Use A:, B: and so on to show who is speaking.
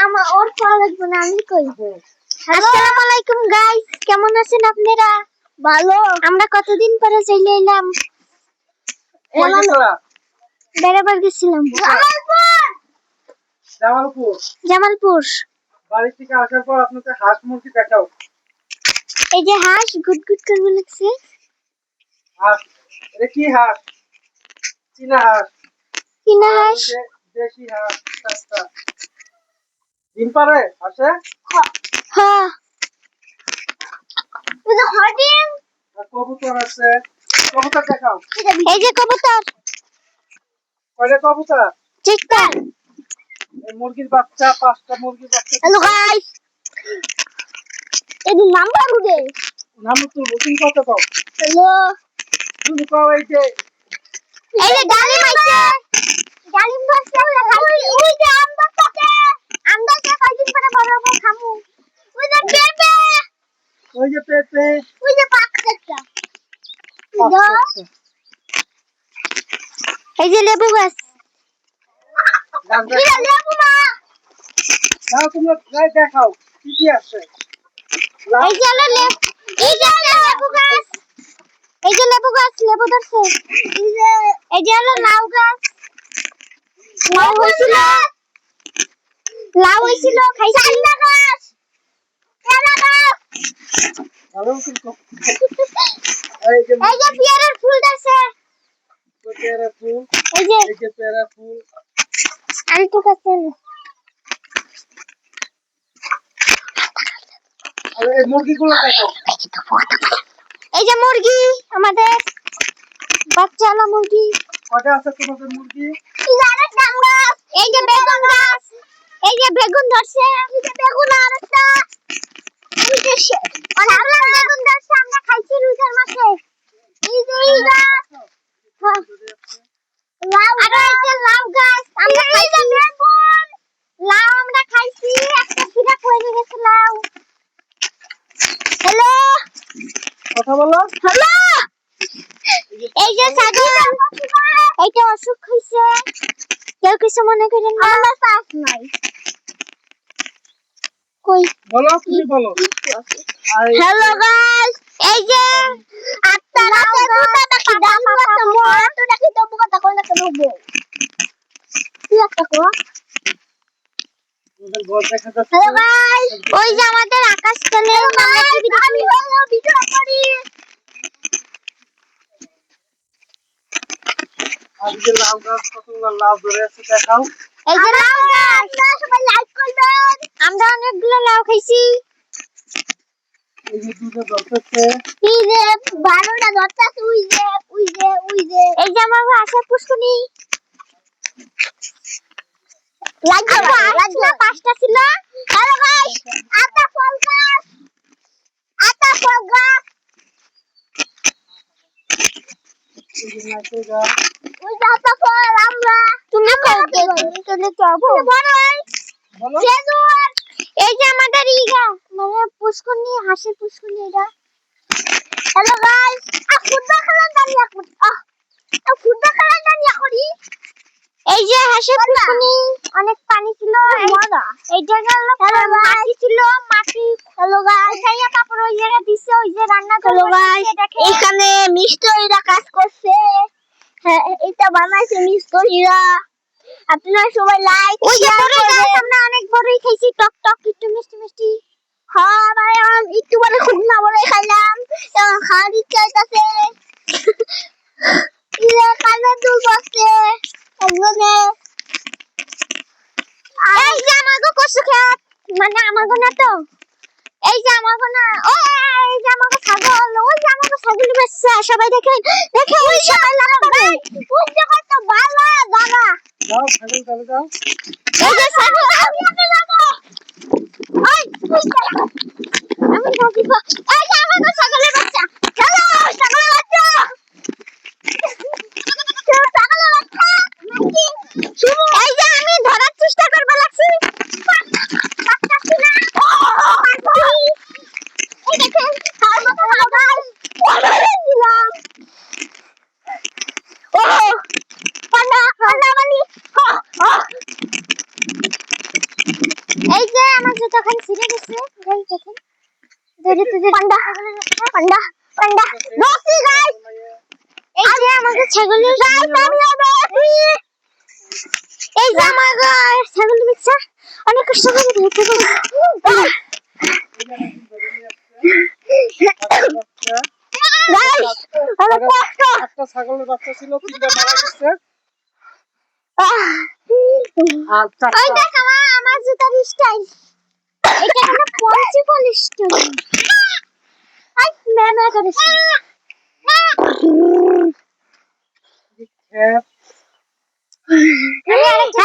A: আমার ওর কল লাগবে না, আমি কই। আসসালামু আলাইকুম গাইস, কেমন আছেন আপনারা? ভালো। আমরা কতদিন পরে চলে এলাম। বেড়াবার গেছিলাম জামালপুর।
B: বাড়ি থেকে আসার পর আপনাকে হাঁস মুরগি দেখাও।
A: এই যে হাঁস গুটগুট করবে লাগছে।
B: হাঁস, এটা কি হাঁস? চীনা হাঁস।
A: চীনা হাঁস,
B: দেশি হাঁস। আচ্ছা, ডিম পারে আসে?
A: হ্যাঁ। এটা হডিং।
B: আর কবুতর আছে। কবুতর দেখাও।
A: এই যে কবুতর।
B: কয়টা কবুতর?
A: চিকটা।
B: এই মুরগির বাচ্চা, 5টা মুরগির বাচ্চা।
A: হ্যালো গাইস, এই নাম্বার উদে
B: নাম তো বুকিং কত কও?
A: হ্যালো
B: তুমি কও। এই যে
A: ডালিম আইছে। ডালিম ধরছে আমরা খাইছি। ওই যে আম বাচ্চাতে আমরা যে কয়দিন পরে বড় বড় খামু। ওই যে পেঁপে,
B: ওই যে পেঁপে,
A: ওই যে পাকড়া। এই যে লেবু গাছ। এটা লেবু না।
B: নাও তোমরা দেখাও কি কি আছে।
A: এই যে লেবু গাছ। এই যে লেবু গাছ, লেবু ধরছে। এই যে লাউ গাছ। লাউ হইছিল খাইছি। চাইনা গাছ, পেয়ারা গাছ।
B: এই যে
A: পেয়ারার ফুল ধরছে।
B: পেয়ারা ফুল।
A: এই যে
B: পেয়ারা ফুল।
A: আলটু গাছে।
B: আর এই মুরগিগুলো দেখাও।
A: এই যে মুরগি, আমাদের বাচ্চালা মুরগি।
B: কয়টা আছে তোমাদের মুরগি?
A: এই যে বেগুন গাছ। এই যে বেগুন ধরছে। এই যে বেগুন আর একটা বেগুন ধরছে, আমরা খাইছি রুইটার মাছে। এই যে লাউ গাছ, আমরা খাইছি। লাউ আমরা খাইছি, একটা ছিঁড়া পড়ে গেছে লাউ। হ্যালো,
B: কথা বলো।
A: হ্যালো। এই যে ছাগল, এইটা অসুখ হইছে, কেউ কিছু মনে করেন না। আমার পাস নাই। কই
B: বলো, তুমি বলো।
A: হ্যালো গাইস, এই যে আপনারা দেখুন কি দাম কত মোর তো দেখি তো বুকা কই না কেন বউ কি একটা কো।
B: তোমাদের ঘর দেখা যাচ্ছে।
A: হ্যালো গাইস, ওই যে আমাদের আকাশ তলে আমরা টিভি দেখি। আমি হলো ভিডিও করি।
B: আর যে লাউ গাছ, কতগুলো লাউ ধরে আছে দেখাও।
A: এই যে লাউ গাছ, সবাই লাইক করবেন। আমরা অনেকগুলো লাউ খাইছি।
B: এই যে দুটো ধরতেছে।
A: এই যে 12টা ধরতেছে। এই যে আমার আশা পুষ্কুনি লাগছে 5টা ছিল। হ্যালো গাইস, আতা ফল গাছ।
B: এই যে নারকেল গাছ।
A: ওই যে আতা ফল আমরা তুমি খাইতে তুমি খাবো বড়
B: বলো।
A: খেজুর। এই যে আমাদের ইগা মানে পুষ্কুনি, হাসির পুষ্কুনি এটা। হ্যালো গাইস, ফুটবল খেলার দাঁড়িয়ে করি। এই যে হাসির পুষ্কুনি, অনেক পানি ছিল। এই জায়গায় মাটি ছিল, মাটি। হ্যালো গাইস, এখানে কাপড় ওই জায়গা দিছে, ওই যে রান্না করে দেখে। এখানে মিস্ত্রিরা কাজ করছে। হ্যাঁ, এটা বানাইছে মিস্ত্রিরা। আপনারা সবাই লাইক শেয়ার করবেন। আমরা অনেক বড়ই খাইছি, টক টক একটু মিষ্টি মিষ্টি। হ্যাঁ ভাই, একটু বড় খুব না বড় খাইলাম। খাওয়ার ইচ্ছা হইতাছে। ইলে কানে দুল বসছে একজনে। এই যে আমাগো কচু খেত, মানে আমাগো না তো, এই যে আমাগো না। এই যে আমাগো ছাগল, ওই যে আমাগো ছাগলের বাচ্চা। সবাই দেখেন ওই সবাই লাগবে। ওই যে কত ভালো দাদা।
B: যাও ছাগল চলে যাও।
A: এই যে ছাগল, আমি আগে যাব। ওই আমি যাইব। এই যে আমাগো ছাগলের বাচ্চা। চলো ছাগলের বাচ্চা। ছাগলের বাচ্চা নাকি শুরু। এই যে আমি ধরার চেষ্টা করব লাগছি। পারতাছি না। এই দেখেন আর মত লাগাই। দিলাম। ও জুতা খান ছিঁড়ে গেছে গাইস দেখেন পান্ডা পান্ডা পান্ডা বসি গাইস এই যে আমাদের ছাগলের গাইস আমি আবার এই যে আমার ছাগলের বাচ্চা অনেক কষ্ট করে ধরতে গাইস অনেক কষ্ট
B: একটা ছাগলের বাচ্চা ছিল, তিনটা মারা গেছে। আর
A: ওই দেখ আমার জুতার স্টাইল এটা কোনো পঞ্চিপল স্টাইল আই মেমে করেছে
B: চারটা